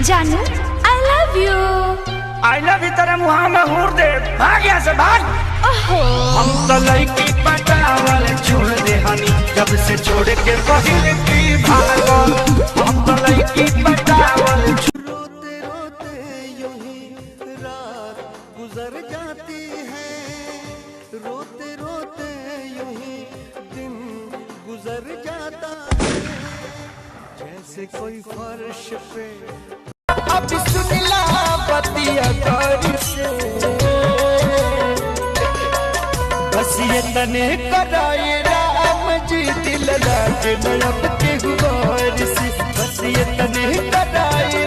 जानू I love you. I love you तेरे मुँह में हूर दे, भाग यहाँ से भाग। हम तो लड़की पटावल छोड़ दे हनी, जब से छोड़ के बहिर की भागो। हम तो लड़की पटावल। रोते रोते यूं ही रात गुजर जाती है, रोते रोते यूं ही दिन गुजर जाता है, जैसे कोई फर्श पे अब सुनला बतिया कर से, बस ये तने कराए राम जी दिल लाग नयब के गुबार से, बस ये तने कराए